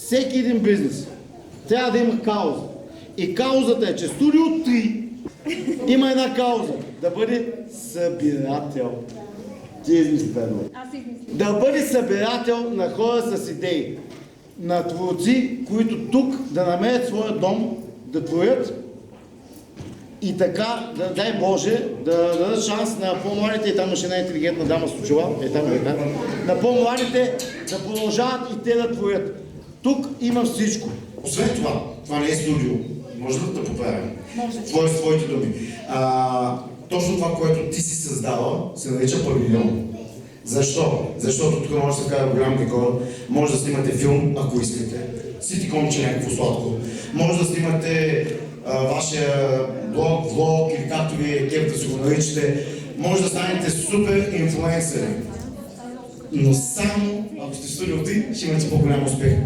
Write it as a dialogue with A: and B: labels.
A: всеки един бизнес трябва да има кауза. И каузата е, че Студио 3 има една кауза. Да бъде събирател. Ти измисли едно.
B: Аз измислих.
A: Да бъде събирател на хора с идеи. На творци, които тук да намерят своя дом, да творят и така, да дай Боже, да дадат шанс на по-младите, и там имаше една интелигентна дама с очила, на по-младите да продължават и те да творят. Тук има всичко.
C: Освен това, това не е студио. Може да те поправим?
B: Може.
C: Твоите думи. Точно това, което ти си създала, се нарича павилион. Защо? Защото тук може да се вкара голям декор, може да снимате филм, ако искате, ситкомче някакво сладко, може да снимате вашия блог, влог или както ви е кеф да си го наричате, може да станете супер инфлуенсъри. Но само ако сте в Студио 3, ще имате по-голям успех.